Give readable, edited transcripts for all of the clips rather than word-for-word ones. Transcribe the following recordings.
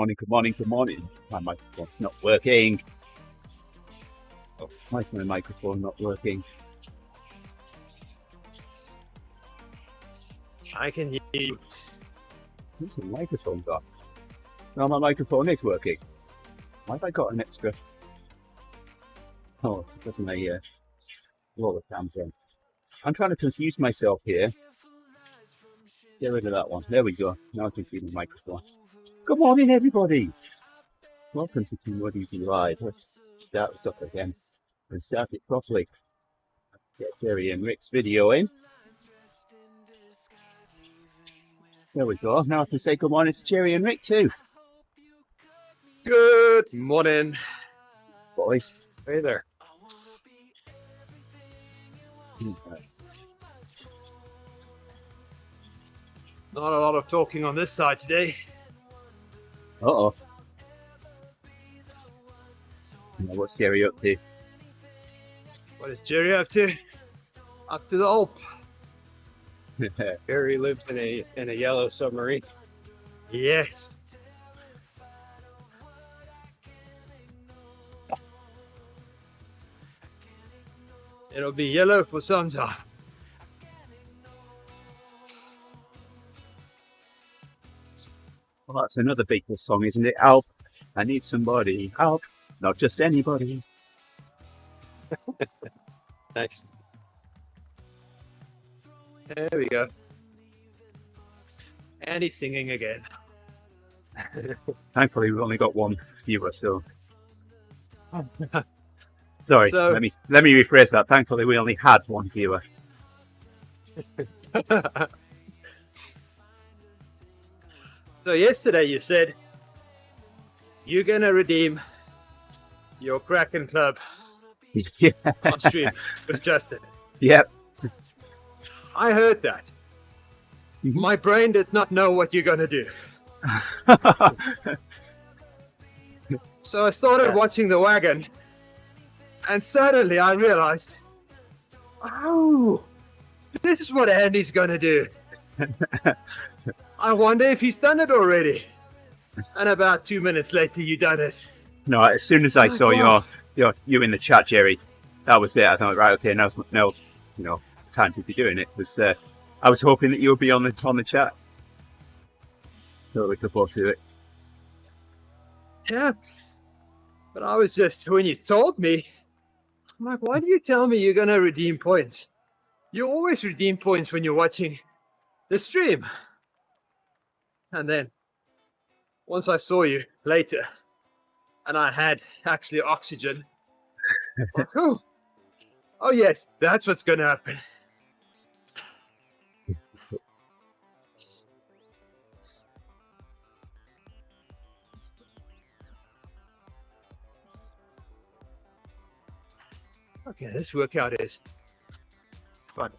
morning, good morning, good morning. My microphone's not working. Oh, why is my microphone not working? I can hear you. Where's the microphone gone? No, my microphone is working. Why have I got an extra? Oh, it doesn't roll the cams in. I'm trying to confuse myself here. Get rid of that one. There we go. Now I can see the microphone. Good morning, everybody. Welcome to TeamODZ Live. Let's start this up again and start it properly. Get Gerrie and Rick's video in. There we go. Now I can say good morning to Gerrie and Rick too. Good morning, Boys. hey there. Not a lot of talking on this side today. Uh-oh. Now what's Gerrie up to? What is Gerrie up to? Up to the Alp. Gerrie lives in a yellow submarine. Yes. It'll be yellow for some time. Well, that's another Beatles song, isn't it? Help. I need somebody. Help. Not just anybody. Nice. There we go. And he's singing again. Thankfully, we've only got one viewer, so... Sorry, So- let me rephrase that. Thankfully, we only had one viewer. So yesterday you said you're gonna redeem your Kraken Club Yeah. on stream with Justin. Yep. I heard that. Mhm. My brain did not know what you're gonna do. So I started watching the wagon, and suddenly I realized, oh, this is what Andy's gonna do. I wonder if he's done it already. And about 2 minutes later, you done it. No, as soon as I saw wow. you in the chat, Gerrie, that was it. I thought, right, okay, now's time to be doing it. I was hoping that you would be on the chat, so we could both do it. Yeah. But I was just, when you told me, I'm like, why do you tell me you're gonna redeem points? You always redeem points when you're watching the stream. And then, once I saw you later, and I had actually oxygen, like, oh yes, that's what's gonna happen. Okay, this workout is fun.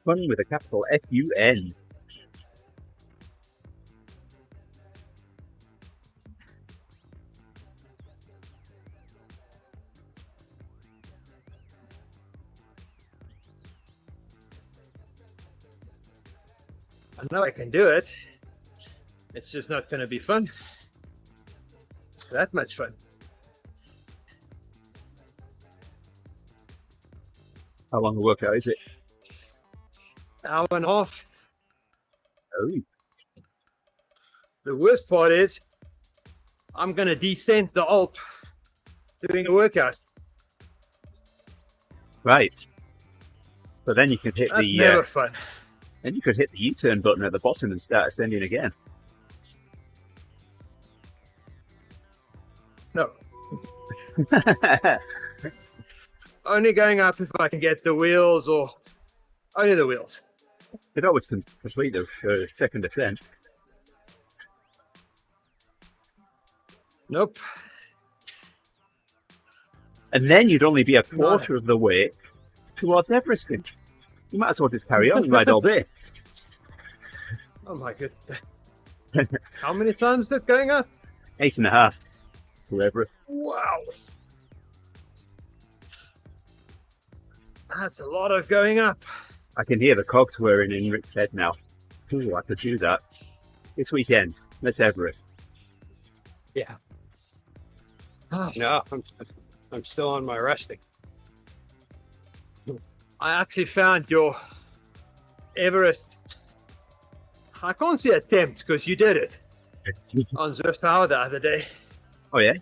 Fun with a capital F-U-N. I know I can do it. It's just not gonna be fun. That much fun. How long a workout is it? Hour and a half. Oh, The worst part is, I'm gonna descend the Alp doing a workout. right. But then you can hit That's the never fun. then you could hit the U-turn button at the bottom and start ascending again. No. Only going up if I can get the wheels, or only the wheels. It always can complete the second ascent. Nope. And then you'd only be a quarter of the way towards Everesting. You might as well just carry on and ride all day. Oh my goodness. How many times is it going up? 8.5 to Everest. Wow. That's a lot of going up. I can hear the cogs whirring in Rick's head now. Ooh, I could do that. this weekend. Let's Everest. Yeah. No, I'm still on my resting. I actually found your Everest. I can't say attempt because you did it on Zwift Power the other day. Oh yeah.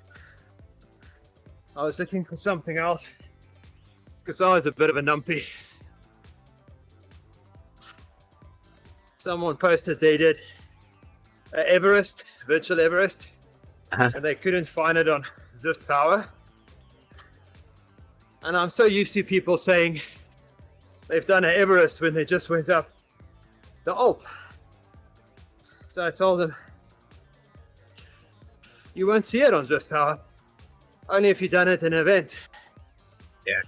I was looking for something else because I was a bit of a numpy. Someone posted they did Everest, virtual Everest, and they couldn't find it on Zwift Power. And I'm so used to people saying they've done an Everest when they just went up the Alp. So I told them, you won't see it on Zwift Power, only if you've done it in an event. Yeah.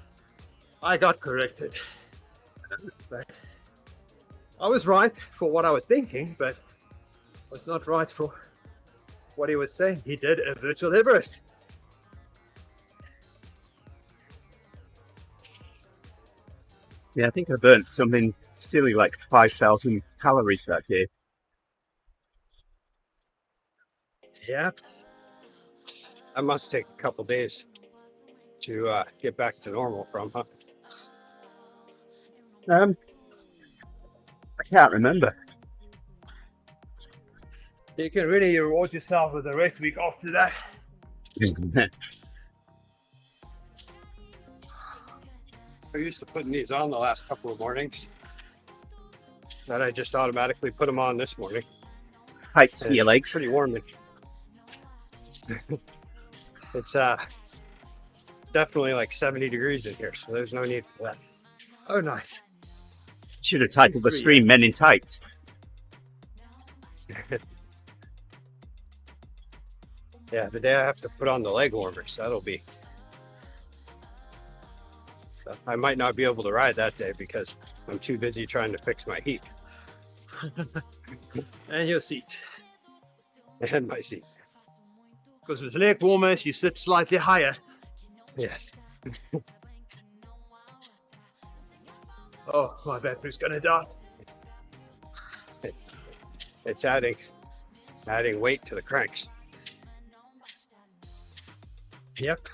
I got corrected. But I was right for what I was thinking, but was not right for what he was saying. He did a virtual Everest. Yeah, I think I burnt something silly like 5,000 calories that day. Yeah. That must take a couple days to get back to normal from, huh? I can't remember. You can really reward yourself with a rest week after that. I used to putting these on the last couple of mornings. That I just automatically put them on this morning. Heights for your legs. Pretty warm. It's definitely like 70 degrees in here, so there's no need for that. Oh, nice. Should have titled the stream "Men in Tights." Yeah, the day I have to put on the leg warmers, that'll be. I might not be able to ride that day because I'm too busy trying to fix my heat. And your seat. And my seat. Because with leg warmers, you sit slightly higher. Yes. Oh, my battery's gonna die. It's adding weight to the cranks. Yep.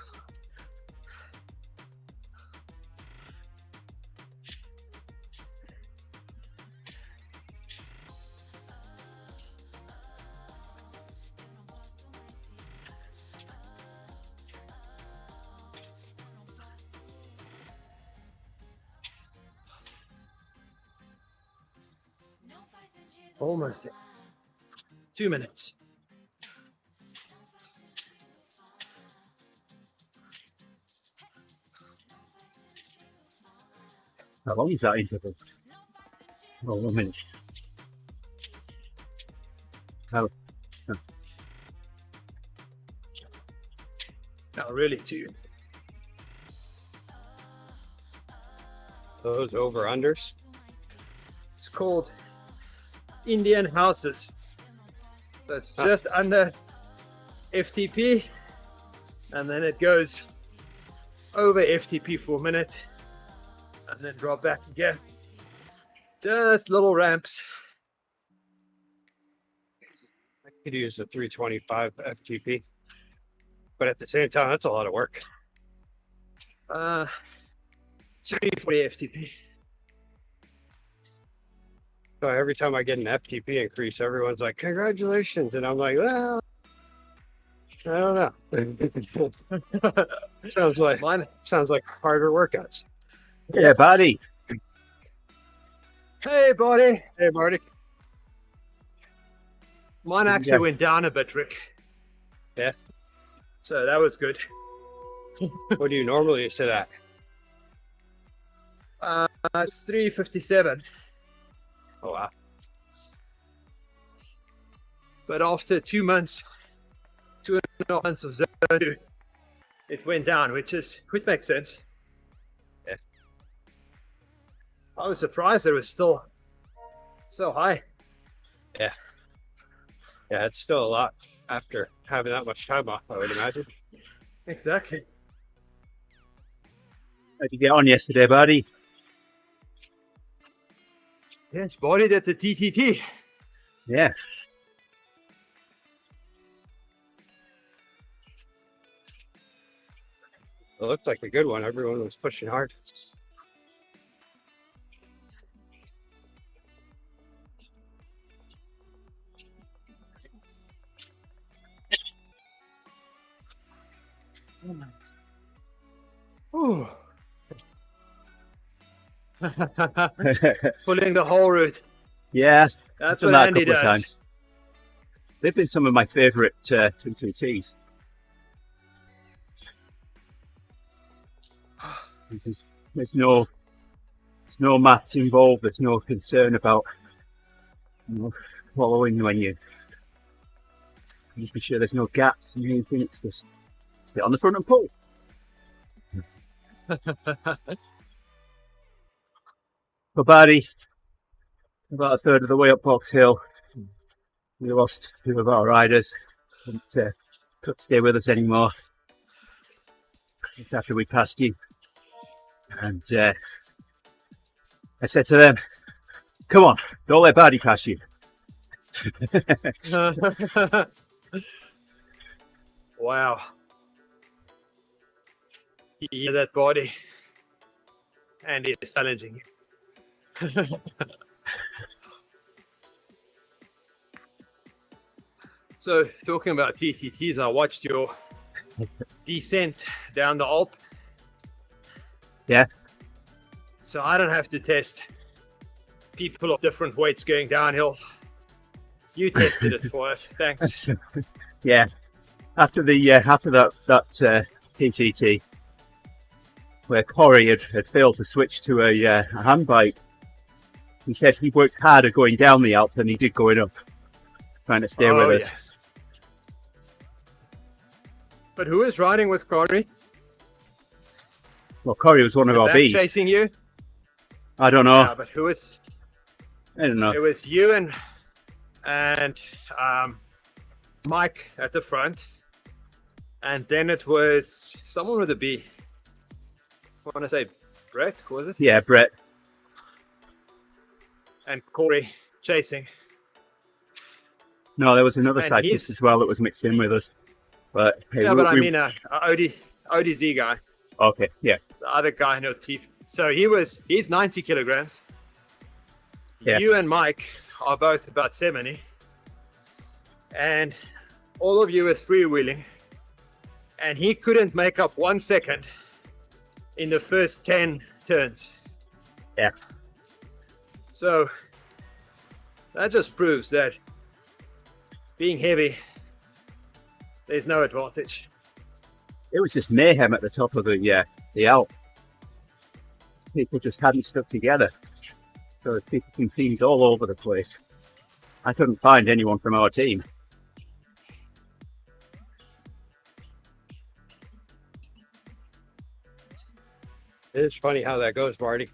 Almost there. 2 minutes. How long is that interval? Oh, 1 minute. Oh. Not really 2. Those over-unders. It's called Indian houses. So it's just under FTP, and then it goes over FTP for a minute, and then drop back again. Just little ramps. I could use a 325 FTP, but at the same time, that's a lot of work. 340 FTP. So every time I get an FTP increase, everyone's like, congratulations. And I'm like, well, I don't know. sounds like harder workouts. Yeah, buddy. Hey, buddy. Hey, Marty. Mine actually went down a bit, Rick. Yeah. So that was good. What do you normally sit at? It's 357. Oh, wow. But after 2 months, 2.5 months of zone 2, it went down, which makes sense. Yeah. I was surprised it was still so high. Yeah. Yeah, it's still a lot after having that much time off, I would imagine. Exactly. How'd you get on yesterday, buddy? Yes, bodied at the TTT. Yeah. It looked like a good one. Everyone was pushing hard. Ooh. Pulling the whole route. Yeah, That's done what that a Andy couple of does. times. They've been some of my favourite TTTs. There's no maths involved. There's no concern about following when you making sure there's no gaps and anything. It's just stay on the front and pull. But Barry, about a third of the way up Box Hill, we lost two of our riders. Couldn't stay with us anymore. It's after we passed you. And I said to them, come on, don't let Barry pass you. Wow. You hear that body? And it's challenging you. So, talking about TTTs, I watched your descent down the Alp. Yeah. So I don't have to test people of different weights going downhill. You tested it for us. Thanks. Yeah. After that TTT, where Corey had failed to switch to a hand bike, he said he worked harder going down the Alp than he did going up, trying to stay with us. Yes. But who is riding with Corey? Well, Corey was one of our bees. Chasing you? I don't know. Yeah, but who is? I don't know. It was you and Mike at the front, and then it was someone with a B. I want to say Brett, was it? Yeah, Brett. And Corey chasing. No, there was another And cyclist he's- as well that was mixed in with us. But hey, Yeah, but I mean, ODZ guy, okay, yeah, the other guy, no teeth. So he's 90 kilograms. Yeah. You and Mike are both about 70. And all of you is freewheeling. And he couldn't make up 1 second in the first 10 turns. Yeah. So that just proves that being heavy, there's no advantage. it was just mayhem at the top of the Alp. People just hadn't stuck together. So there's people from teams all over the place. I couldn't find anyone from our team. It is funny how that goes, Marty.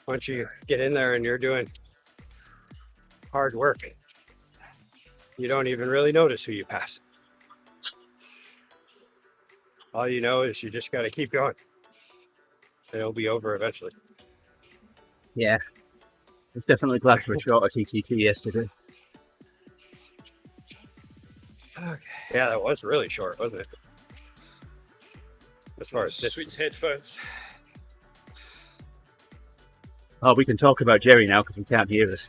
Once you get in there and you're doing hard work, you don't even really notice who you pass. All you know is you just got to keep going. It'll be over eventually. Yeah. I was definitely glad for a shorter TTT yesterday. Okay. Yeah, that was really short, wasn't it? As far as Sweet headphones. Oh, we can talk about Gerrie now because he can't hear us.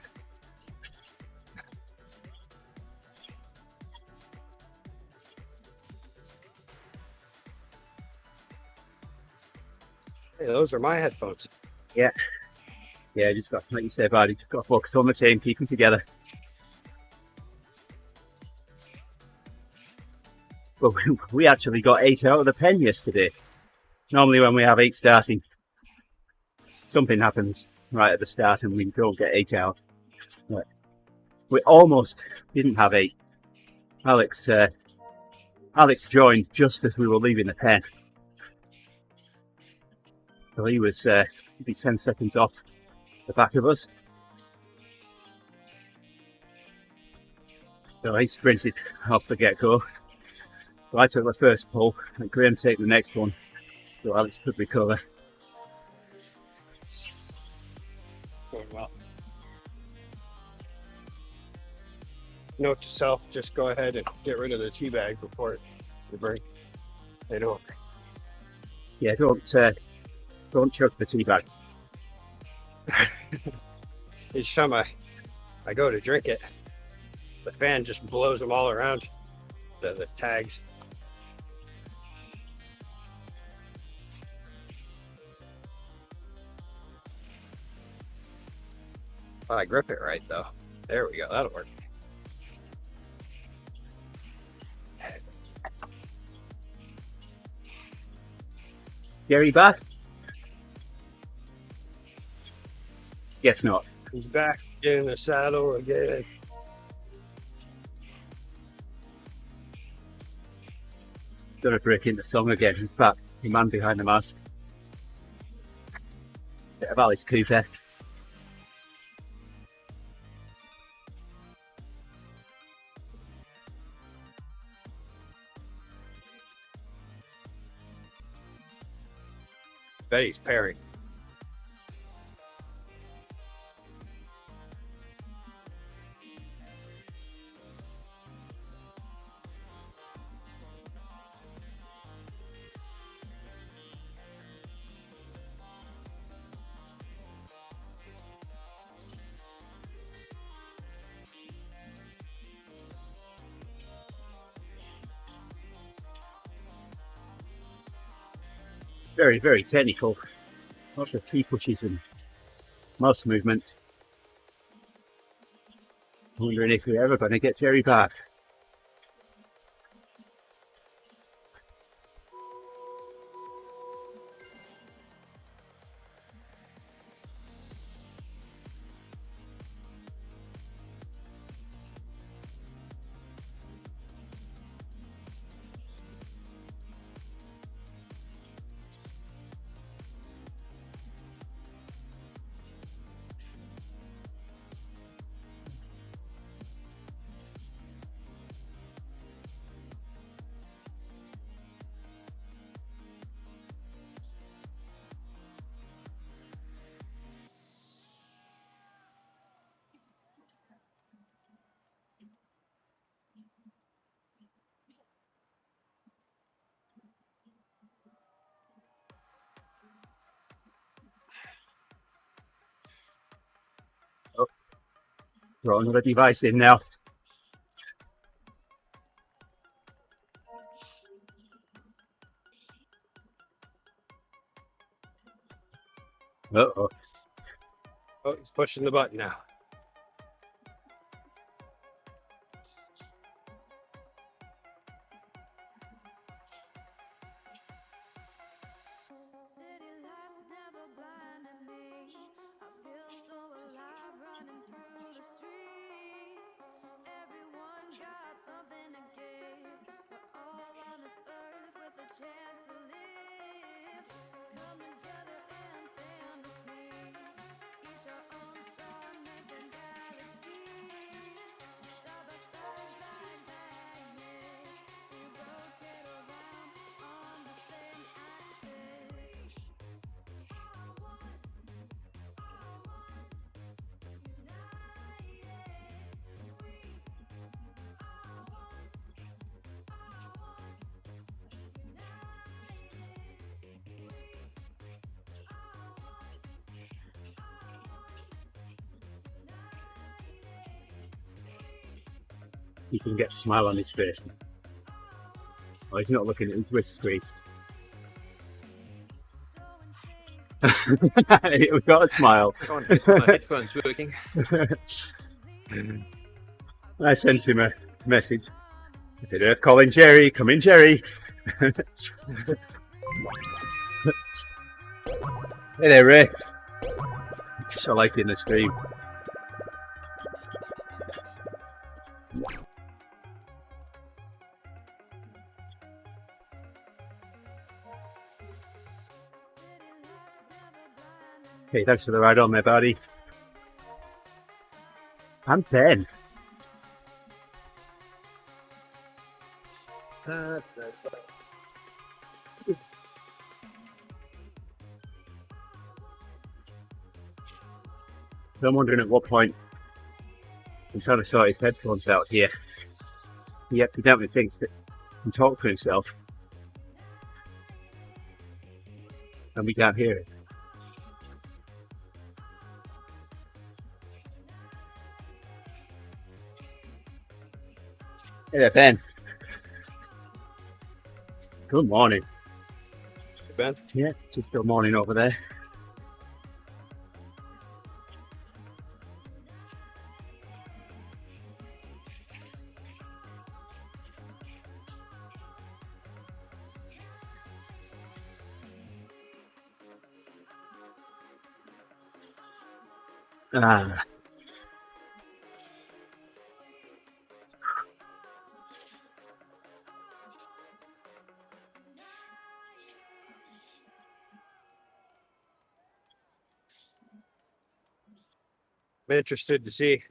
Hey, those are my headphones. Yeah, just got, like you said, buddy, just got to focus on the team, keep them together. Well, we actually got 8 out of the pen yesterday. Normally when we have 8 starting, something happens right at the start and we don't get 8 out. But we almost didn't have 8. Alex joined just as we were leaving the pen. So he was maybe 10 seconds off the back of us. So he sprinted off the get-go. So I took the first pull and Graham took the next one. So Alex could recover. Going well. Note to self, just go ahead and get rid of the tea bag before you bring it over. Yeah, don't choke the tea bag. Each time I go to drink it, the fan just blows them all around the tags. Oh, I grip it right though. There we go. That'll work. Gerrie back? Guess not. He's back in the saddle again. Gonna break into song again. He's back. The man behind the mask. It's a bit of Alice Cooper. Bet he's pairing. Very, very technical. Lots of key pushes and mouse movements. Wondering if we're ever going to get Gerrie back. Oh, throw another device in now. Uh-oh. Oh, he's pushing the button now. You can get a smile on his face. Oh, he's not looking at his wrist screen. We've got a smile. My headphones working. I sent him a message. I said, Earth calling Gerrie, come in Gerrie. Hey there, Ray. So liking the stream. Okay, thanks for the ride on there, buddy. I'm 10. That's nice. So I'm wondering at what point I'm trying to sort his headphones out here. He accidentally thinks that he can talk to himself. and we can't hear it. Hey there, Ben. Good morning. Ben? Yeah, just still morning over there. Ah. I'm interested to see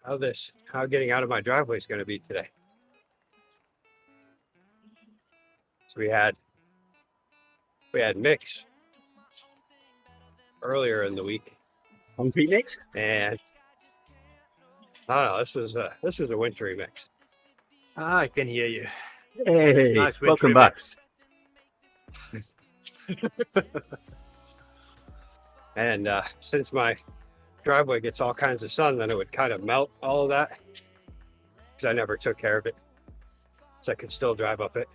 how getting out of my driveway is going to be today. So we had mix earlier in the week, Concrete mix? and I don't know, this was a wintry mix. I can hear you. Hey, Nice welcome wintry back. mix. And since my driveway gets all kinds of sun, then it would kind of melt all of that because I never took care of it. So I could still drive up it.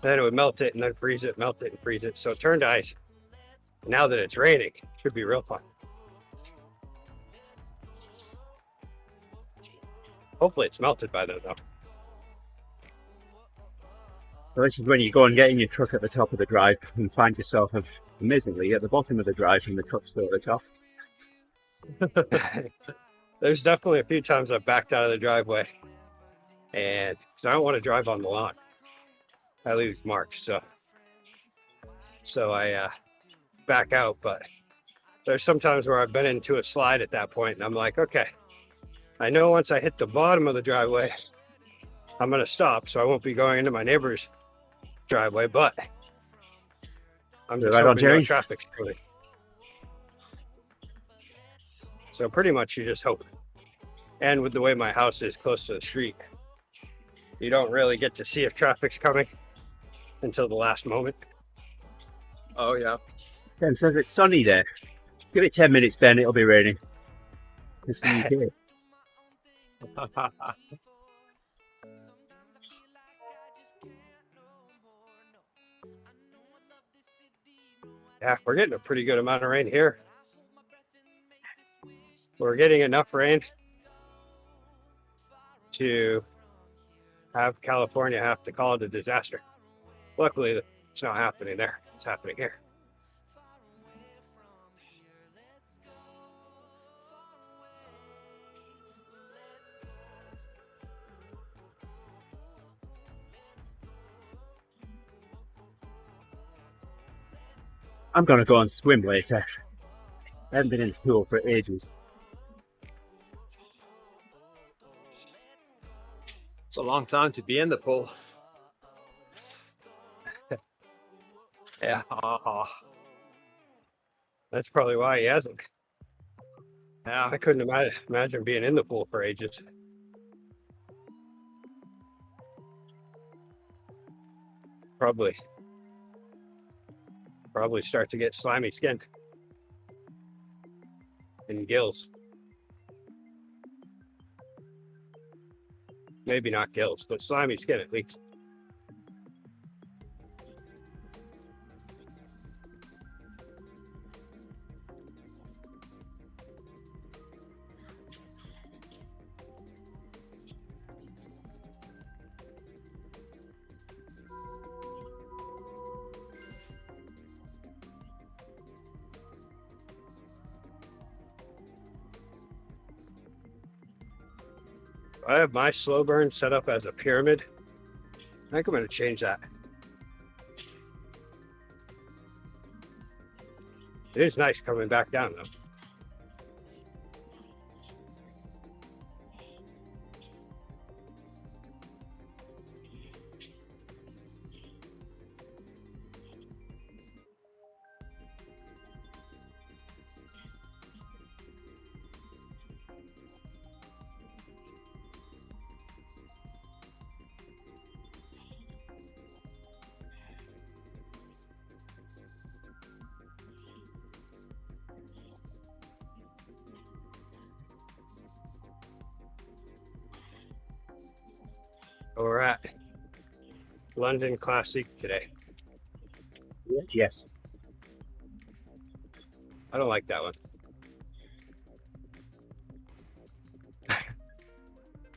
Then it would melt it and then freeze it, melt it and freeze it. So it turned to ice. Now that it's raining, it should be real fun. Hopefully it's melted by then though. So this is when you go and get in your truck at the top of the drive and find yourself amazingly at the bottom of the drive and the truck's still at the top. There's definitely a few times I've backed out of the driveway, and because I don't want to drive on the lawn, I leave marks. So I back out. But there's some times where I've been into a slide at that point, and I'm like, okay, I know once I hit the bottom of the driveway, I'm gonna stop, so I won't be going into my neighbor's driveway. But I'm just Right on, hoping no Gerrie? traffic's coming. So pretty much you just hope. And with the way my house is close to the street, you don't really get to see if traffic's coming until the last moment. Oh, yeah. Ben says it's sunny there. Give it 10 minutes, Ben, it'll be raining. It's the UK. Yeah, we're getting a pretty good amount of rain here. We're getting enough rain to have California have to call it a disaster. Luckily, it's not happening there. It's happening here. I'm gonna go and swim later. I haven't been in the pool for ages. It's a long time to be in the pool. Yeah. That's probably why he hasn't. Yeah. I couldn't imagine being in the pool for ages. Probably start to get slimy skin and gills. Maybe not gills, but slimy skin at least. I have my slow burn set up as a pyramid. I think I'm going to change that. It is nice coming back down though. We're at London Classic today. Yes. I don't like that one.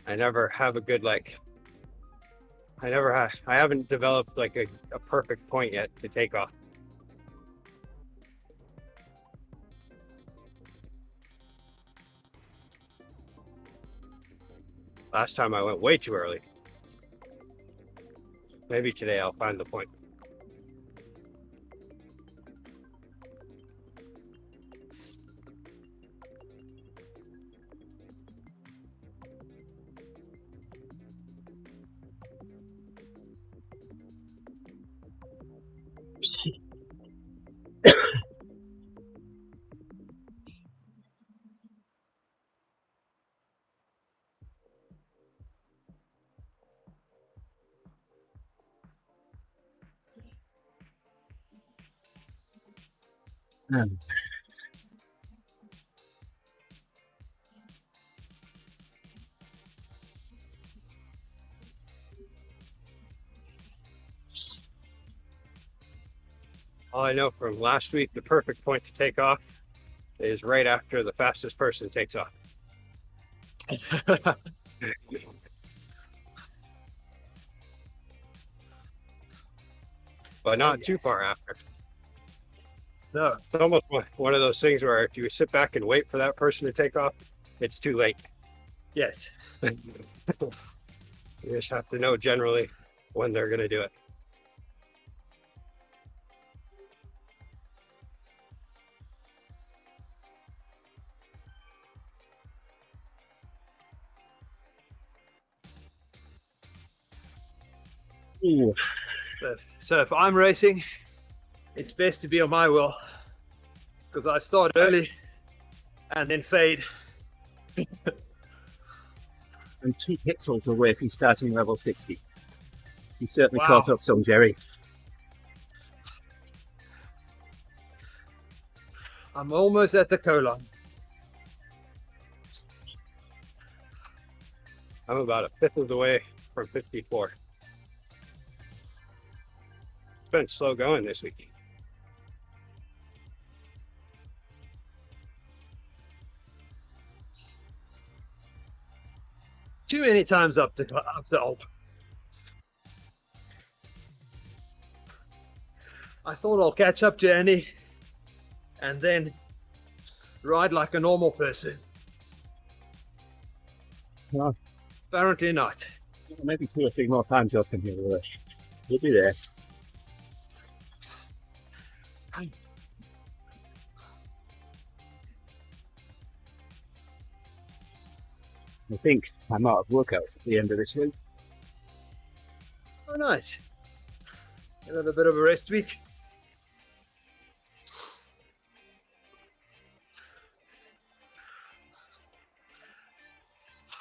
I never have a good I haven't developed like a perfect point yet to take off. Last time I went way too early. Maybe today I'll find the point. Um, All I know from last week, the perfect point to take off is right after the fastest person takes off. But not too far after. No. It's almost one of those things where if you sit back and wait for that person to take off, it's too late. Yes. You just have to know generally when they're going to do it. ooh, So if I'm racing, it's best to be on my will, because I start early and then fade. I'm 2 pixels away from starting level 60. You certainly Wow. caught up some, Gerrie. I'm almost at the colon. I'm about a fifth of the way from 54. It's been slow going this week. Too many times up the Alp. I thought I'll catch up to Annie and then ride like a normal person. Yeah. Apparently not. Maybe 2 or 3 more times you'll come here. You'll be there. I think I'm out of workouts at the end of this week. Oh, nice. A little bit of a rest week.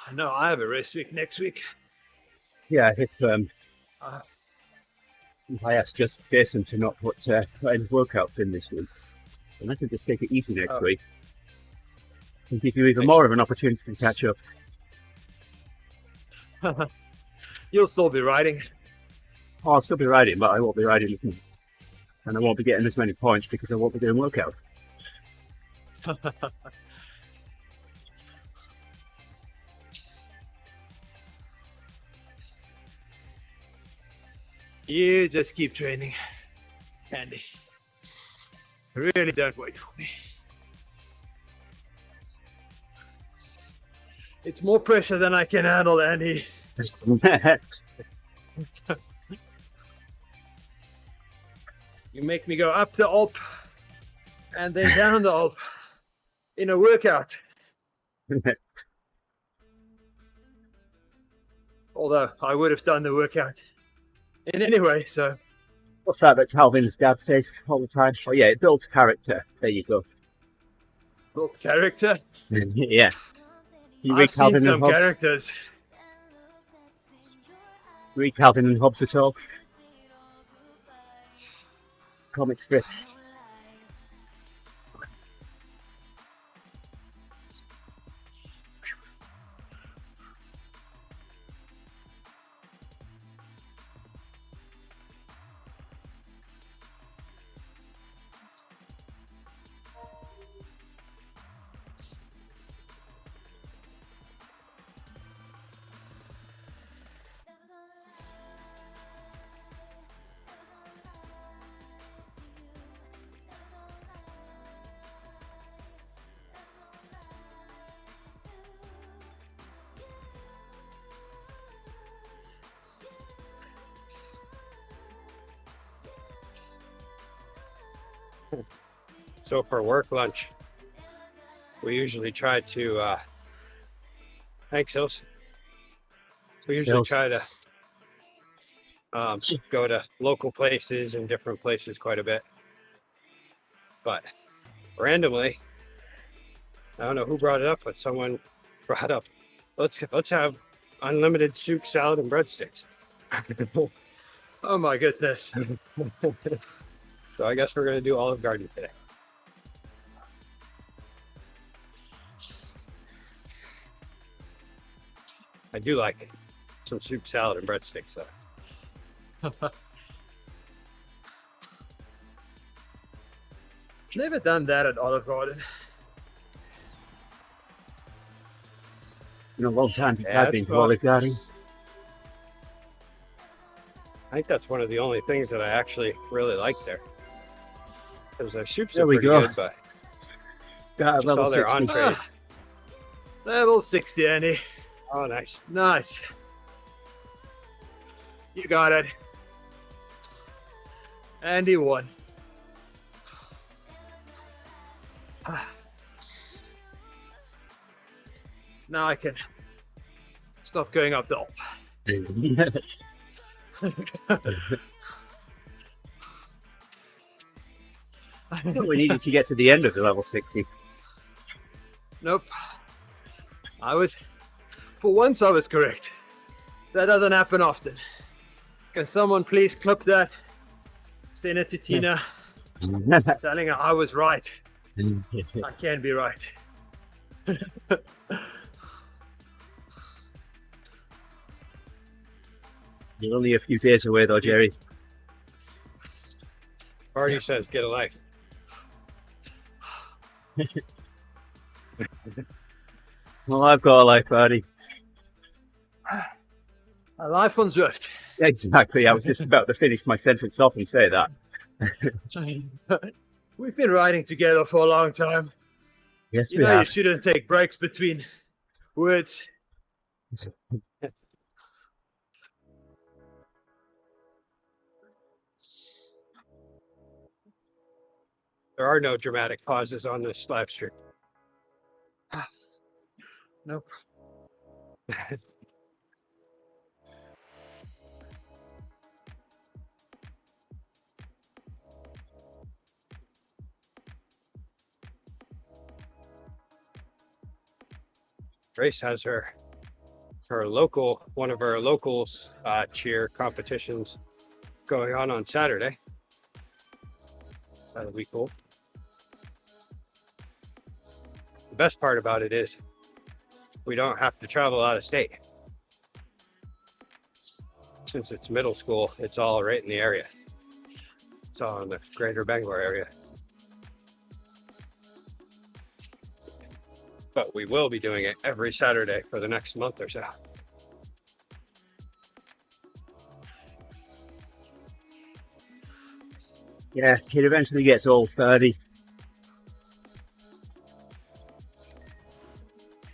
I know I have a rest week next week. Yeah, if Uh, I asked just Jason to not put any workouts in this week, and I can just take it easy next Oh. week and give you even more of an opportunity to catch up. You'll still be riding. Oh, I'll still be riding, but I won't be riding as much. And I won't be getting as many points because I won't be doing workouts. You just keep training, Andy. Really don't wait for me. It's more pressure than I can handle, Andy. You make me go up the Alp and then down the Alp in a workout. Although I would have done the workout in any way, so. What's that Calvin's dad says all the time? Oh yeah, it builds character. There you go. Built character. Yeah. You read I've seen Calvin some and Hobbes? characters. Read Calvin and Hobbes at all? Comic strip. So for work lunch, we usually try to, thanks, Hills. We usually Hills. try to go to local places and different places quite a bit. But randomly, I don't know who brought it up, but someone brought up, let's have unlimited soup, salad, and breadsticks. Oh my goodness. So I guess we're gonna do Olive Garden today. I do like some soup, salad, and breadsticks though. Never done that at Olive Garden. In a long time since Yeah, I've been it's to fun. Olive Garden. I think that's one of the only things that I actually really like there. Because their soups There are we pretty go. good, but Got just level all their 60. entrees. Level 60, Andy. Oh, nice. Nice. You got it. Andy won. Now I can stop going up the We needed to get to the end of the level 60. Nope. For once I was correct. That doesn't happen often. Can someone please clip that? Send it to Tina, telling her I was right. I can be right. You're only a few days away though, Gerrie. Barney says, get a life. Well, I've got a life, buddy. A life on Zwift. Exactly. I was just about to finish my sentence off and say that. We've been riding together for a long time. Yes, You we know you have. shouldn't take breaks between words. There are no dramatic pauses on this live stream. Nope. Grace has her local, one of her locals cheer competitions going on Saturday. That'll be cool. The best part about it is we don't have to travel out of state. Since it's middle school, it's all right in the area. It's all in the greater Bangor area. But we will be doing it every Saturday for the next month or so. Yeah, it eventually gets old, 30.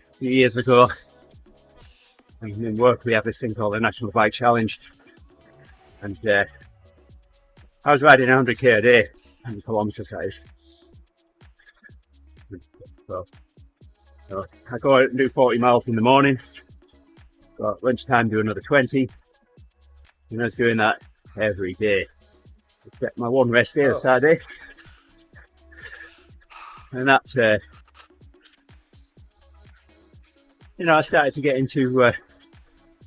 A few years ago, and in work we have this thing called the National Bike Challenge. And I was riding 100k a day, 100 kilometre size. So I go out and do 40 miles in the morning. Got lunchtime, do another 20. And I was doing that every day. Except my one rest day is Saturday. And that's, I started to get into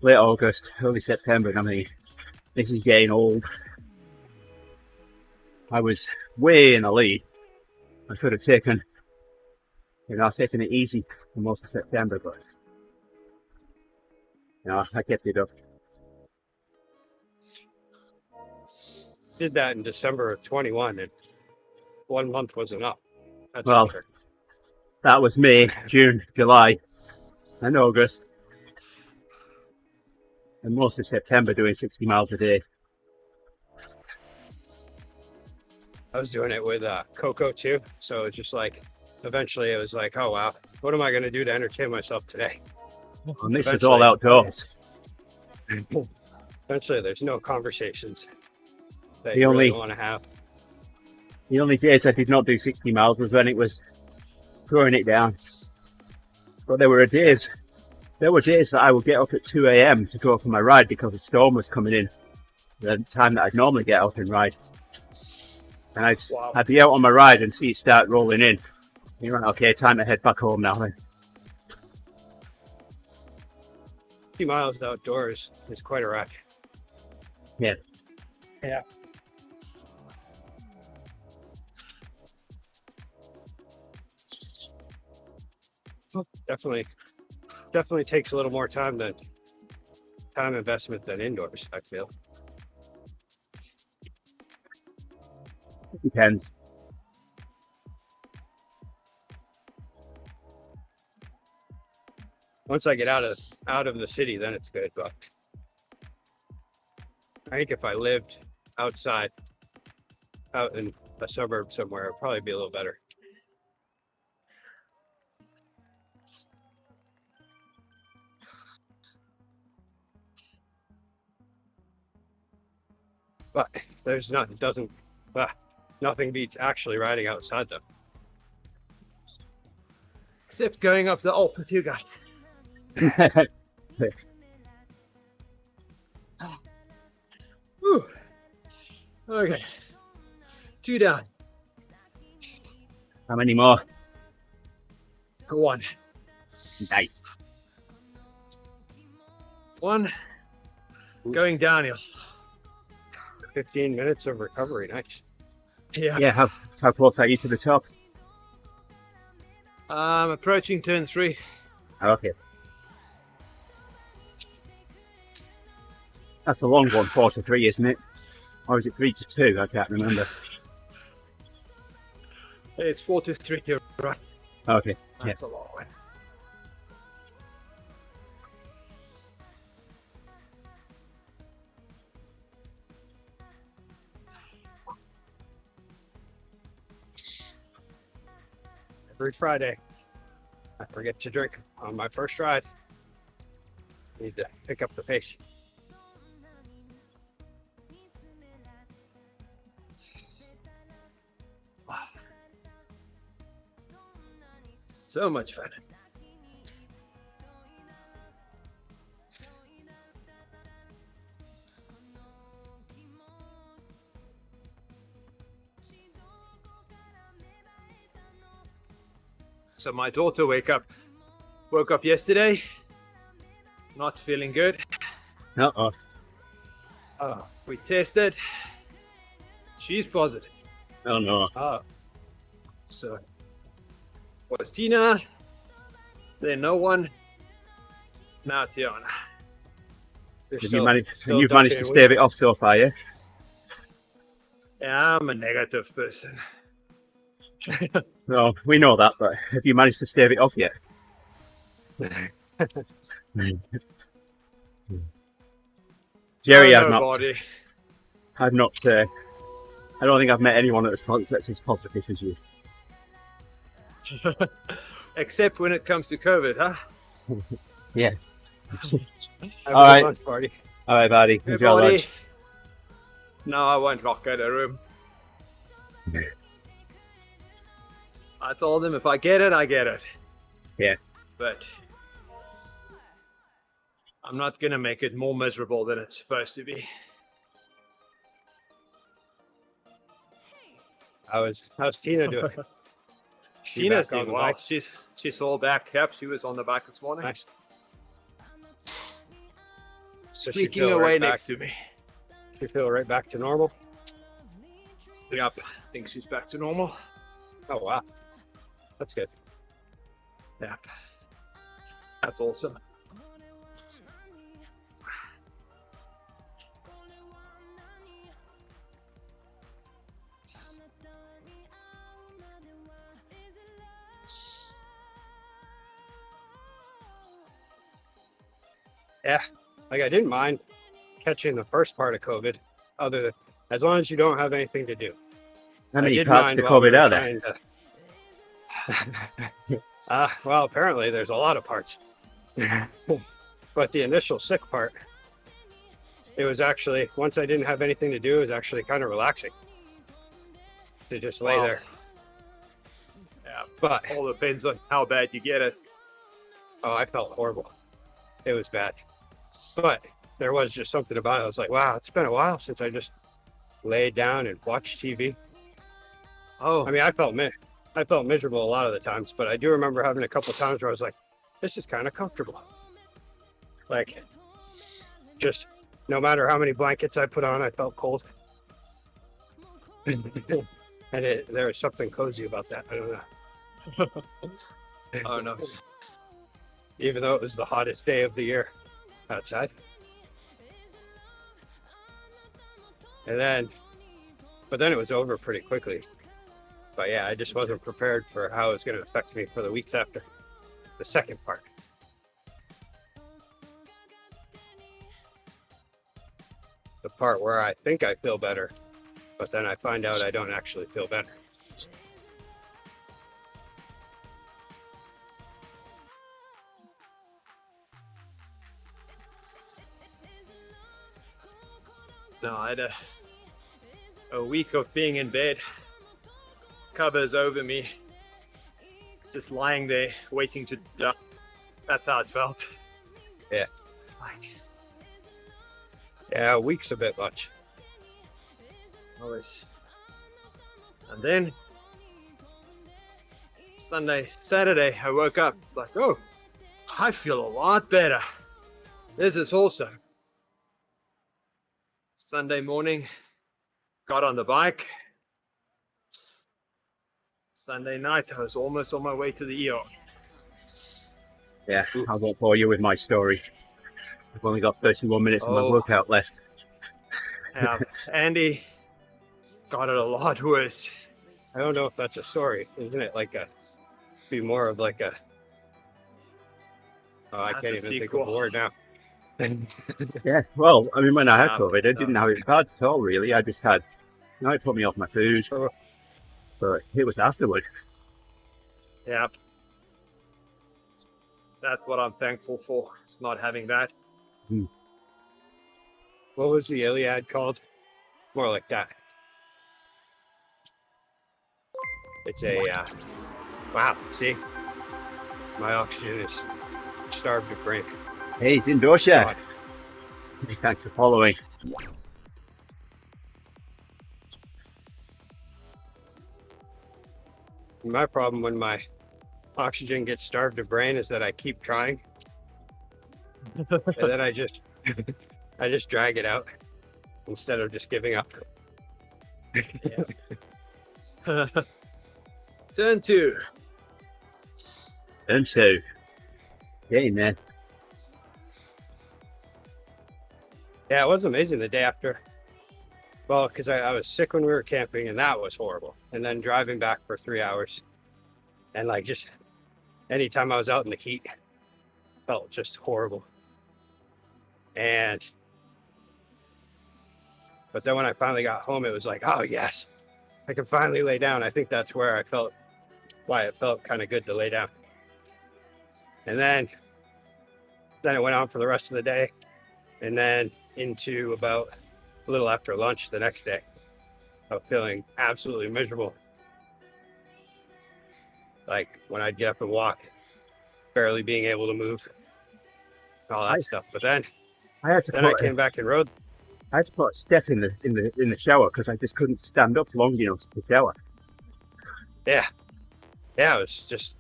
late August, early September, and I'm thinking, this is getting old. I was way in the lead. I could have taken, I've taken it easy for most of September, but, I kept it up. Did that in December of 21, and 1 month was enough. That's Well, for sure. That was May, June, July, and August. And most of September doing 60 miles a day. I was doing it with Coco too. So it's just like, eventually it was like, oh wow, what am I going to do to entertain myself today? And this was all outdoors. Eventually there's no conversations that The you only- really want to have. The only days I did not do 60 miles was when it was throwing it down. But there were days that I would get up at 2 a.m. to go for my ride because a storm was coming in. The time that I'd normally get out and ride. And I'd be out on my ride and see it start rolling in. You're right, okay, time to head back home now then. 50 miles outdoors is quite a wreck. Yeah. Yeah. Definitely takes a little more time investment than indoors, I feel. It depends. Once I get out of the city, then it's good. But I think if I lived outside, out in a suburb somewhere, it'd probably be a little better. But nothing beats actually riding outside though. Except going up the Alp with you guys. Whew. Okay. 2 down. How many more? For 1. Nice. 1. Going downhill. 15 minutes of recovery, nice. Yeah, how close are you to the top? I'm approaching turn 3. Okay. That's a long one, 4 to 3, isn't it? Or is it 3 to 2? I can't remember. It's 4 to 3, you're right. Okay. That's a long one. Every Friday, I forget to drink on my first ride. Need to pick up the pace. Wow. So much fun. So my daughter woke up yesterday, not feeling good. Uh-oh. We tested. She's positive. Oh no. So was Tina, then no one, now Tiana. You've managed to stave it off so far, yeah? Yeah, I'm a negative person. No, we know that, but have you managed to stave it off yet? Gerrie, I've not. I don't think I've met anyone that's as positive as you. Except when it comes to COVID, huh? Yeah. All right. Lunch party. All right, buddy. Hey, Enjoy buddy. lunch. No, I won't lock out a room. I told him if I get it, I get it. Yeah. But I'm not going to make it more miserable than it's supposed to be. How's Tina doing? Tina's doing well. She's all back. Yep, she was on the back this morning. Nice. So Squeaking away next to me. She feel right back to normal? Yep, I think she's back to normal. Oh, wow. That's good. Yep. That's awesome. Yeah, like I didn't mind catching the first part of COVID, as long as you don't have anything to do. How many parts to COVID are there? Well, apparently there's a lot of parts. But the initial sick part, it was actually, once I didn't have anything to do, it was actually kind of relaxing. to just lay Wow. there. Yeah, But all depends on how bad you get it. oh, I felt horrible. It was bad. But there was just something about it. I was like, wow, it's been a while since I just laid down and watched TV. Oh, I mean, I felt miserable a lot of the times, but I do remember having a couple times where I was like, this is kind of comfortable. Like, just no matter how many blankets I put on, I felt cold. And there was something cozy about that. I don't know. oh no. Even though it was the hottest day of the year outside. But then it was over pretty quickly. But yeah, I just wasn't prepared for how it was going to affect me for the weeks after. The second part. The part where I think I feel better, but then I find out I don't actually feel better. No, I had a week of being in bed, covers over me, just lying there waiting to die. That's how it felt. Yeah. Like, Yeah, a week's a bit much. always. And then Saturday, I woke up. It's like, oh, I feel a lot better. This is also. Sunday morning, got on the bike. Sunday night, I was almost on my way to the ER. Yeah, I won't bore you with my story. I've only got 31 minutes of my Oh. workout left. Andy got it a lot worse. I don't know if that's a story. Isn't it like be more of like a, oh, I That's can't a even think sequel. of a word now. Yeah, well, I mean, when I had Yeah, COVID, I didn't have it bad at all, really. I just had, it put me off my food, but it was afterward. Yeah. That's what I'm thankful for. It's not having that. What was the Iliad called? More like that. It's a, wow, see? My oxygen is starved to drink. Hey, it's indoors yet. God. Hey, thanks for following. My problem when my oxygen gets starved to brain is that I keep trying. And then I just drag it out instead of just giving up. Turn 2. And so, hey, man. Yeah, it was amazing the day after. Well, because I was sick when we were camping, and that was horrible. And then driving back for 3 hours, and like just anytime I was out in the heat, felt just horrible. But then when I finally got home, it was like, oh yes, I can finally lay down. I think that's where why it felt kind of good to lay down. And then it went on for the rest of the day, and then into about a little after lunch the next day, I was feeling absolutely miserable. Like when I'd get up and walk, barely being able to move, all that stuff. But then I came back and rode. I had to put a step in the shower because I just couldn't stand up long enough to shower. Yeah, it was just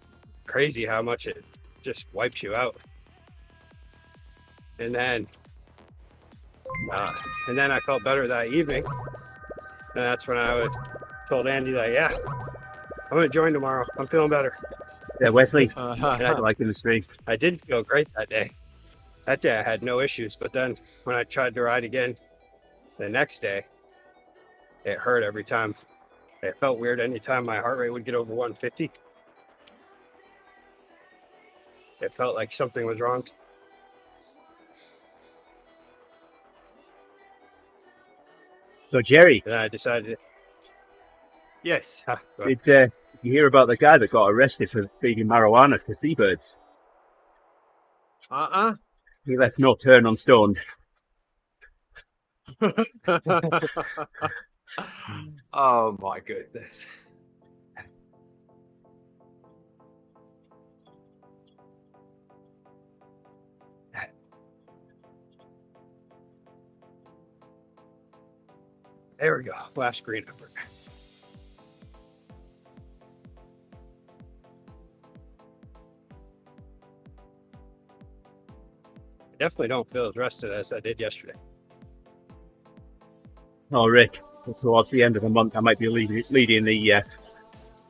crazy how much it just wipes you out. And then I felt better that evening, and that's when I told Andy that, yeah, I'm gonna join tomorrow. I'm feeling better. Yeah, Wesley, Uh-huh. I like in the street. I did feel great that day. That day I had no issues, but then when I tried to ride again the next day, it hurt every time. It felt weird anytime my heart rate would get over 150. It felt like something was wrong. So, Gerrie, And I decided, Yes. did you hear about the guy that got arrested for feeding marijuana to seabirds? He left no turn unstoned. Oh my goodness. There we go. Last green number. Definitely don't feel as rested as I did yesterday. Oh, Rick, so towards the end of the month, I might be leading the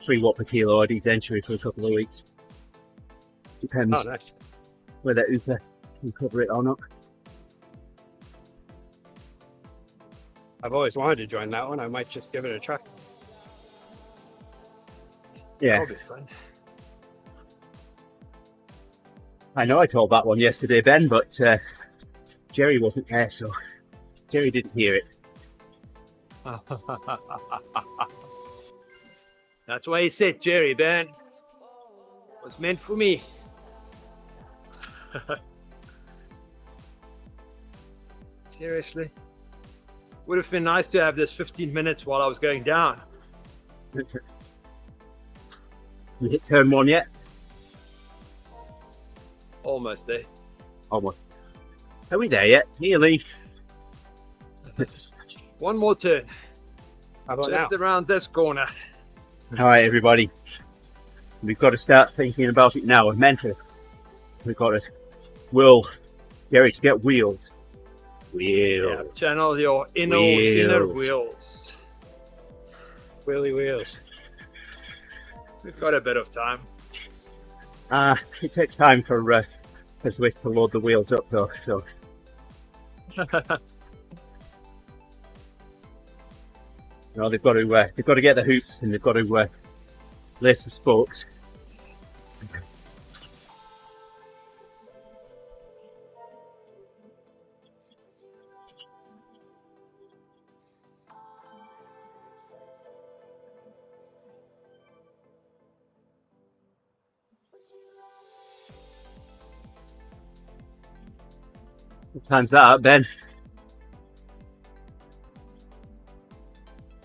3 watt per kilo eDZ entry for a couple of weeks. Depends Oh, nice. whether Uber can cover it or not. I've always wanted to join that one. I might just give it a try. Yeah, That'll be fun. I know I told that one yesterday, Ben, but Gerrie wasn't there, so Gerrie didn't hear it. That's why he said, Gerrie, Ben. Was meant for me. Seriously? Would have been nice to have this 15 minutes while I was going down. You hit turn 1 yet? Almost there. Almost. Are we there yet? Nearly. One more turn. How about Just now? around this corner. All right, everybody. We've got to start thinking about it now. Mentally, we've got to will Gerrie to get wheels. Yeah, Wheels. channel your inner Wheels. wheels. Wheelie wheels. We've got a bit of time. It takes time for Zwift to load the wheels up, though. So you know, they've got to get the hoops and they've got to lace the spokes. What time's that up, Ben?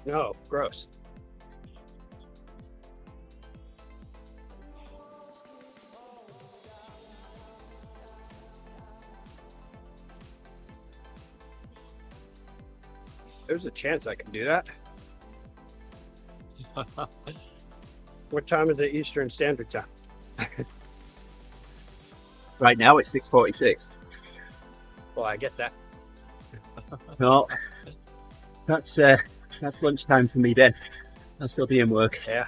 No, gross. There's a chance I can do that. What time is it Eastern Standard Time? Right now it's 6:46. Well, I get that. No, that's lunchtime for me, Ben. I'll still be in work. Yeah.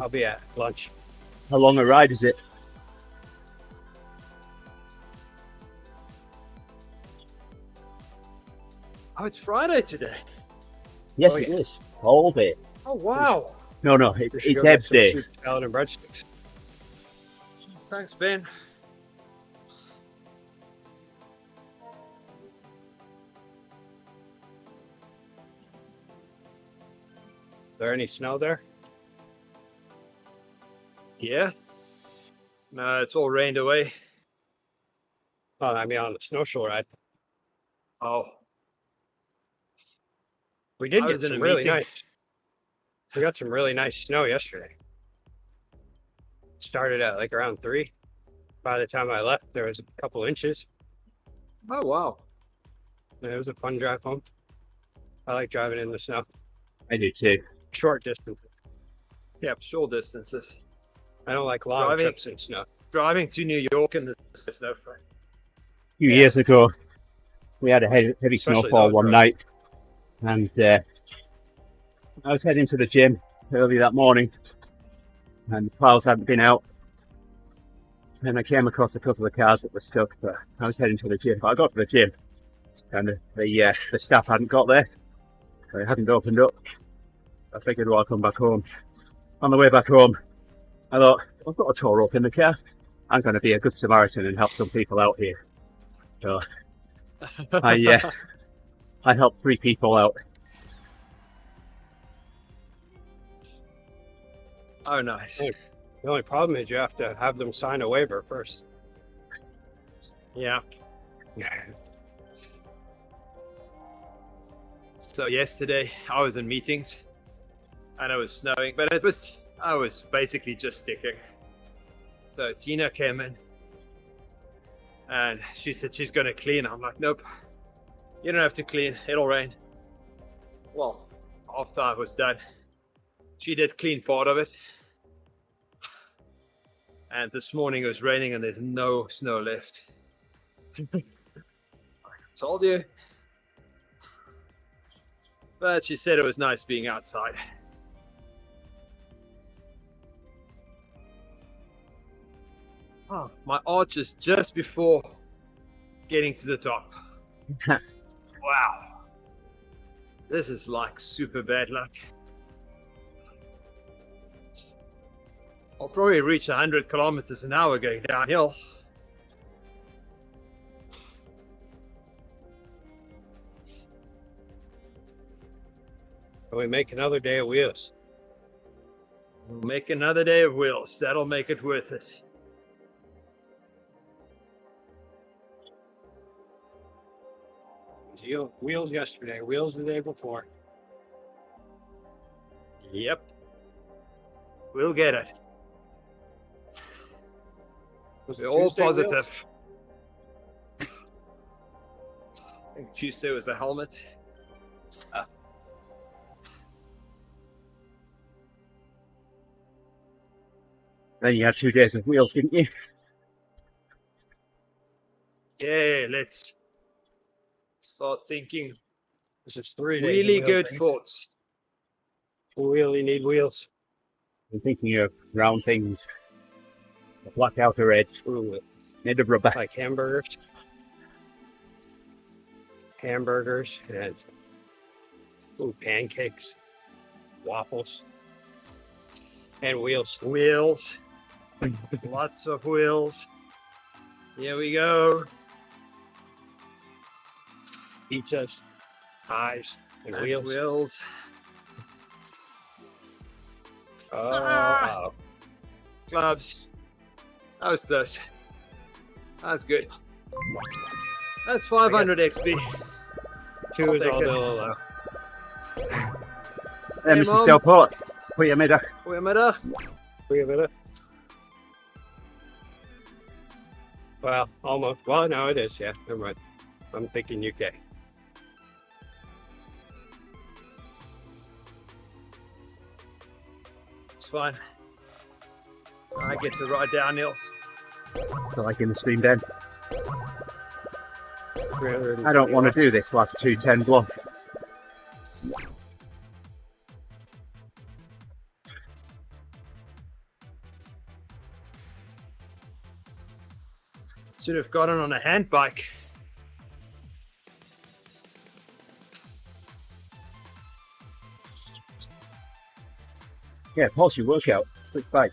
I'll be at lunch. How long a ride is it? Oh, it's Friday today. Yes, Oh, it yeah. is. All day. Oh, wow. No, it's We should go Ebb get some day. soup, salad, and breadsticks. Thanks, Ben. Is there any snow there? Yeah? No, it's all rained away. Oh, I mean, on the snowshoe ride. Oh, We did I get was in a some really meeting. nice. We got some really nice snow yesterday. Started at like around 3. By the time I left, there was a couple inches. oh wow. And it was a fun drive home. I like driving in the snow. I do too. Short distance. Yeah, short distances. I don't like long Driving- trips in snow. Driving to New York in the snow. A few Yeah. years ago, we had a heavy Especially snowfall those one roads. night, and I was heading to the gym early that morning, and the plows hadn't been out. And I came across a couple of cars that were stuck, but I was heading to the gym. But I got to the gym, and the staff hadn't got there. They hadn't opened up. I figured, well, I'll come back home. On the way back home, I thought, I've got a tow rope in the car. I'm going to be a good Samaritan and help some people out here. So I helped 3 people out. Oh, nice. Hey. The only problem is you have to have them sign a waiver first. Yeah. So yesterday I was in meetings and it was snowing, but I was basically just sticking. So Tina came in and she said she's going to clean. I'm like, nope, you don't have to clean. It'll rain. Well, after I was done, she did clean part of it. And this morning it was raining and there's no snow left. I told you. But she said it was nice being outside. Oh, my arch is just before getting to the top. Wow. This is like super bad luck. I'll probably reach 100 kilometers an hour going downhill. And we make another day of wheels. We'll make another day of wheels. That'll make it worth it. Wheels yesterday, wheels the day before. Yep. We'll get it. Was We're it all Tuesday positive. wheels? I think Tuesday was a helmet. Then you had 2 days of wheels, didn't you? Yeah, let's start thinking This is 3 days. really of wheels, good right? thoughts. We really need wheels. I'm thinking of round things. A black outer edge, Ooh, made of rubber. like hamburgers. Hamburgers and pancakes, waffles, and wheels. Wheels. Lots of wheels. Here we go. Pizzas, pies, and And wheels. wheels. Oh, Clubs. That was close. That's good. That's 500 XP. two is take all it. they'll allow. Hey, Hey, Mr. Mom. Stelport, goedemiddag. Goedemiddag. Wait a minute. Well, almost. Well, no, it is. Yeah, never mind. I'm thinking UK. It's fine. I get to ride downhill. So like in the stream den. 300. I don't want to do this last 210 block. Should have gotten on a hand bike. Yeah, pulse your workout. Quick bite.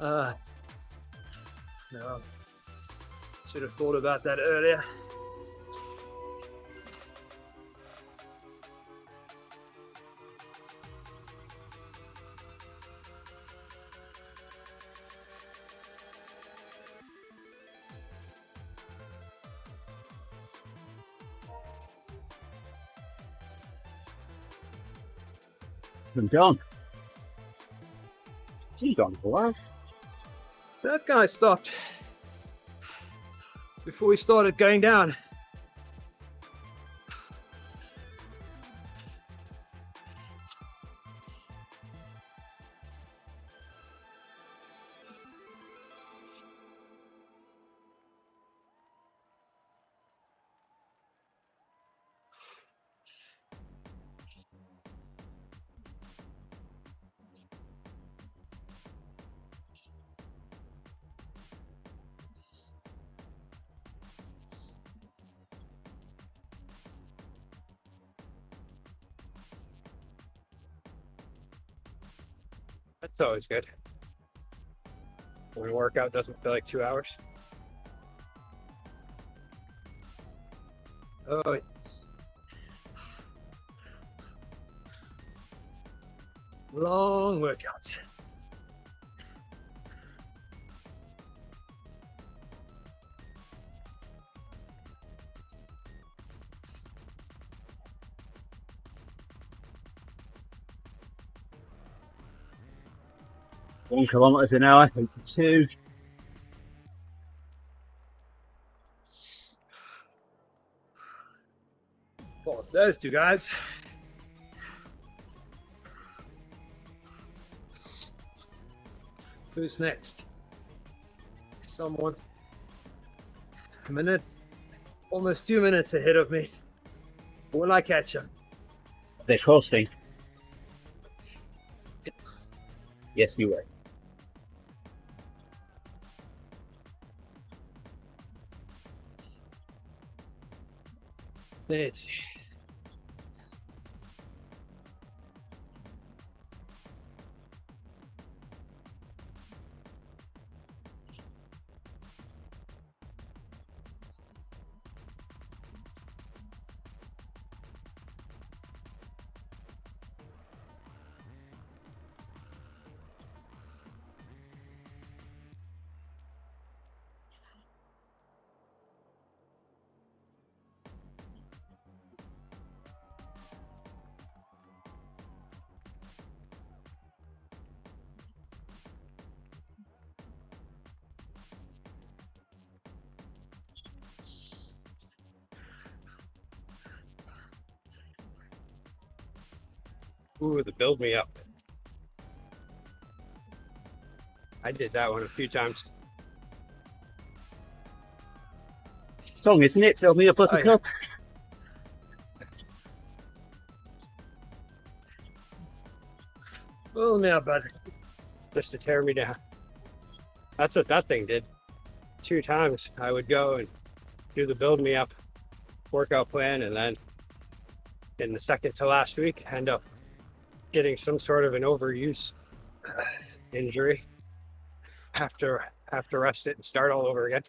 No. Should have thought about that earlier. I'm done. She's on for a while. That guy stopped before we started going down. That's always good. When a workout doesn't feel like 2 hours. Oh, long workouts. 1 kilometers an hour, 82. Well, it's those two guys. Who's next? Someone a minute, almost 2 minutes ahead of me. Will I catch him? They're coasting. Yes, you will. Let's see. Ooh, the build me up. I did that one a few times. Song, isn't it? Build me a buttercup. Oh, now, bud. Just to tear me down. That's what that thing did. 2 times I would go and do the build me up workout plan, and then in the second to last week end up getting some sort of an overuse injury. Have to rest it and start all over again.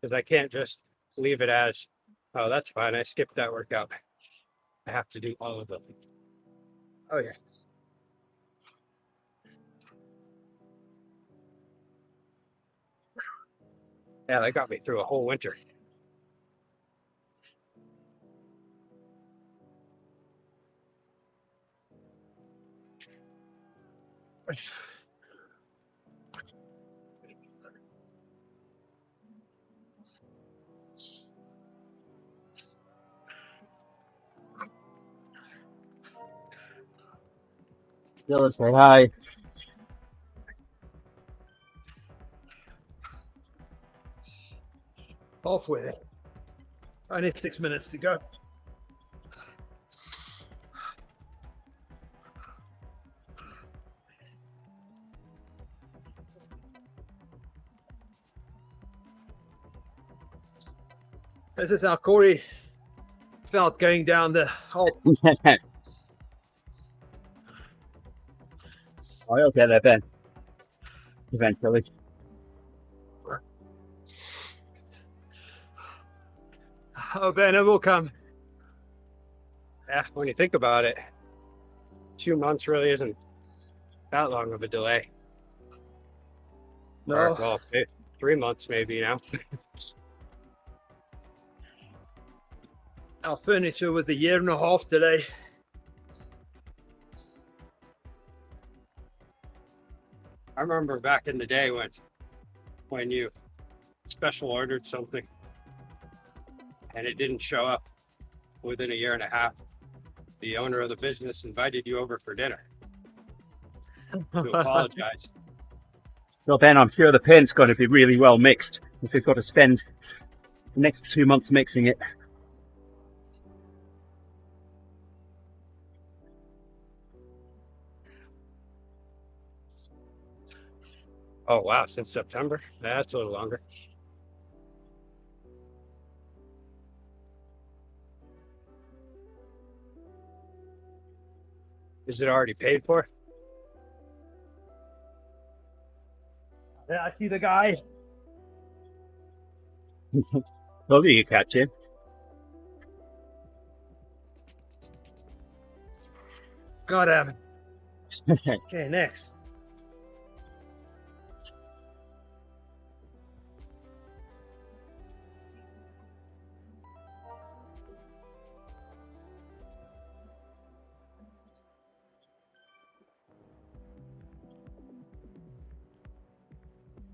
Because I can't just leave it as, oh, that's fine, I skipped that workout. I have to do all of them. Oh, yeah. Yeah, that got me through a whole winter. Dylan, say hi. Halfway there. Only 6 minutes to go. This is how Corey felt going down the hole. I'll get there, Ben. Eventually. Oh, Ben, it will come. Yeah, when you think about it, 2 months really isn't that long of a delay. No. Or, well, 3 months maybe now. Our furniture was 1.5 years today. I remember back in the day when you special ordered something and it didn't show up within 1.5 years. The owner of the business invited you over for dinner to apologize. Well, Ben, I'm sure the paint's going to be really well mixed if we've got to spend the next 2 months mixing it. Oh, wow, since September? That's a little longer. Is it already paid for? Yeah, I see the guy. Told you catch him. Got him. Okay, next.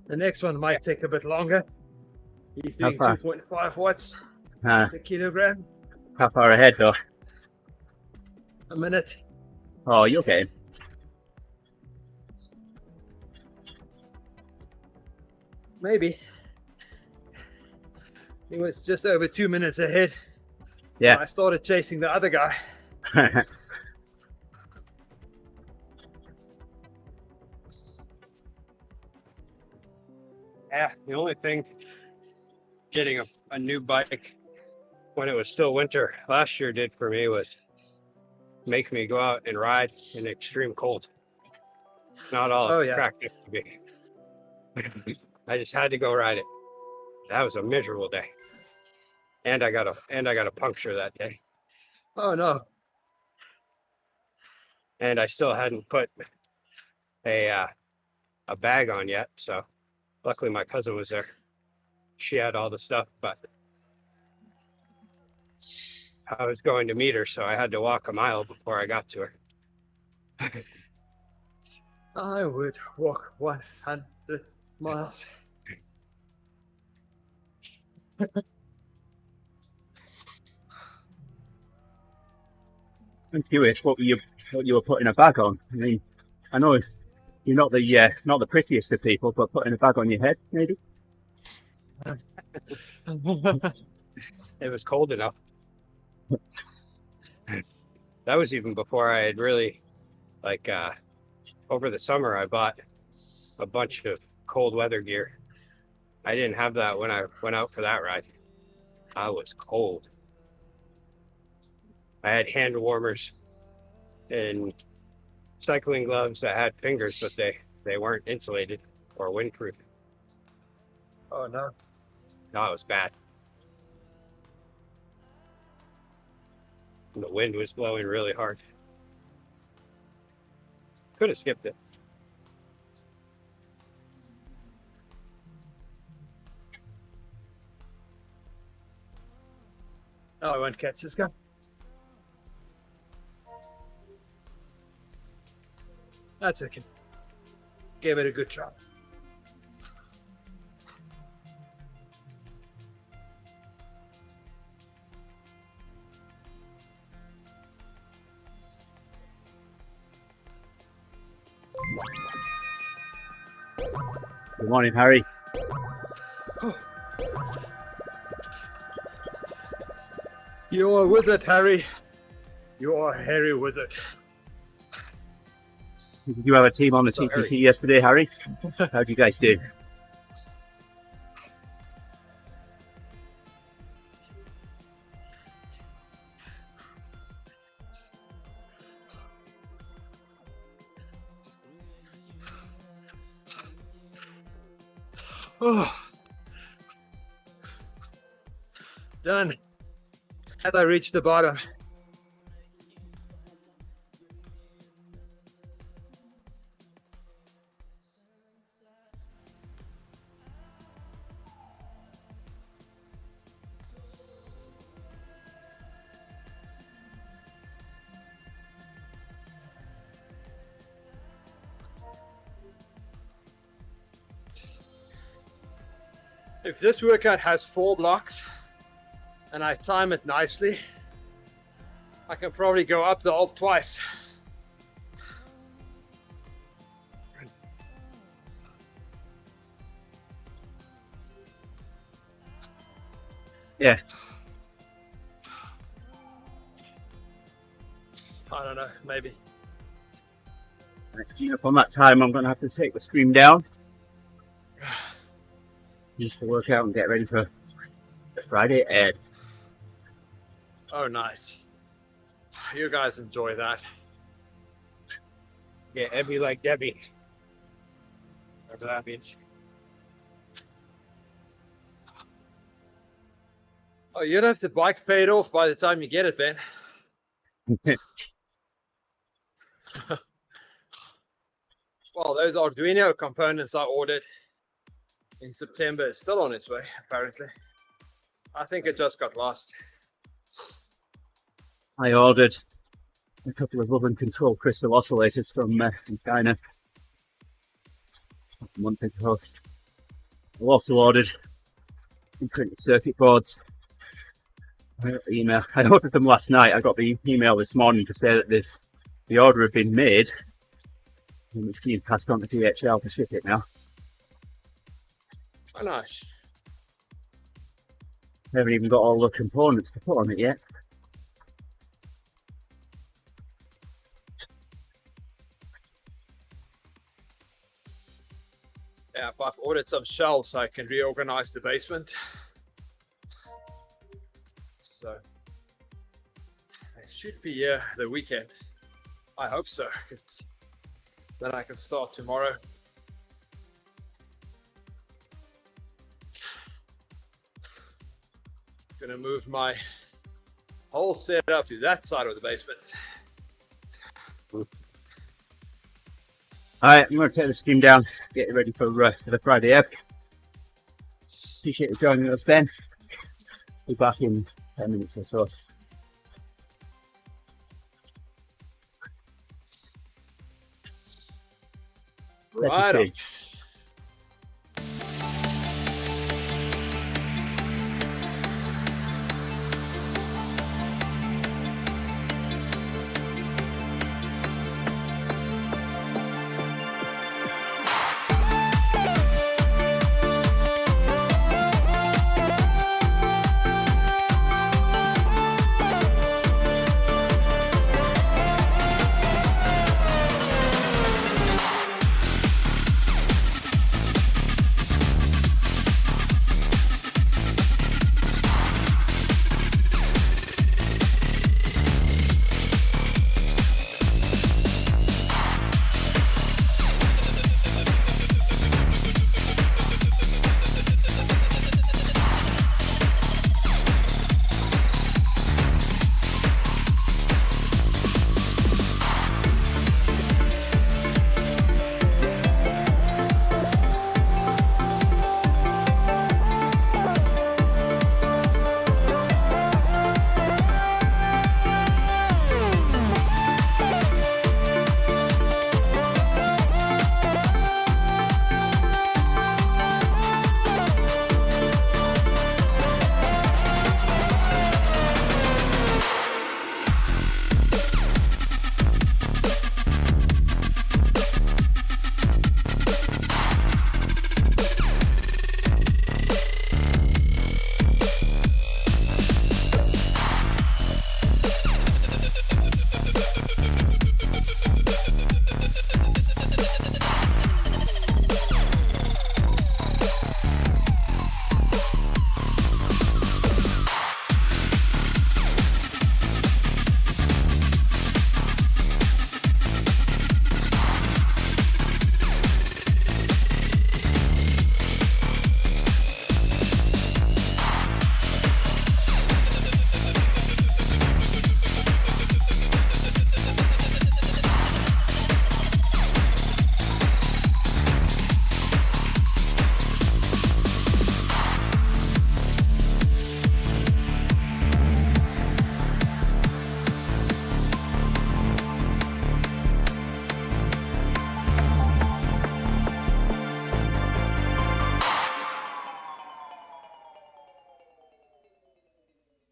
The next one might take a bit longer. He's How doing far? 2.5 watts Uh, per kilogram how far ahead though? a minute. Oh, you okay? Maybe. He was just over 2 minutes ahead. Yeah. when I started chasing the other guy. Yeah, the only thing getting a new bike when it was still winter last year did for me was make me go out and ride in extreme cold. It's not all Oh, it's yeah. cracked up to be. I just had to go ride it. That was a miserable day. And I got a puncture that day. Oh no. And I still hadn't put a bag on yet. So luckily my cousin was there. She had all the stuff, but I was going to meet her, so I had to walk a mile before I got to her. I would walk 100 miles. I'm curious what you were putting a bag on. I mean, I know you're not the prettiest of people, but putting a bag on your head, maybe. It was cold enough. That was even before I had really, over the summer, I bought a bunch of cold weather gear. I didn't have that when I went out for that ride. I was cold. I had hand warmers and cycling gloves that had fingers, but they weren't insulated or windproof. Oh no. No, it was bad. And the wind was blowing really hard. Could have skipped it. Oh, I won't catch this guy. That's okay. Gave it a good try. Good morning, Harry. You're a wizard, Harry. You're a hairy wizard. Did you have a team on the Sorry. TPT yesterday, Harry? How'd you guys do? Oh. Done. Had I reached the bottom? If this workout has 4 blocks and I time it nicely, I can probably go up the Alp twice. Yeah. I don't know, maybe. Let's keep up on that time. I'm going to have to take the stream down. Just to work out and get ready for the Friday Ed. Oh, nice. You guys enjoy that. Yeah, Ebby like Debbie. Whatever that means. Oh, you don't have the bike paid off by the time you get it, Ben. Well, those Arduino components I ordered in September is still on its way, apparently. I think it just got lost. I ordered a couple of oven control crystal oscillators from China a month ago. I also ordered printed circuit boards. Email. I ordered them last night. I got the email this morning to say that the order had been made and it's being passed on to DHL to ship it now. Oh, nice. I haven't even got all the components to put on it yet. Yeah, but I've ordered some shelves so I can reorganize the basement. So it should be the weekend. I hope so, because then I can start tomorrow. Gonna move my whole setup to that side of the basement. Alright, I'm going to take the stream down, get it ready for the Friday app. Appreciate you joining us, Ben. Be back in 10 minutes or so. Right.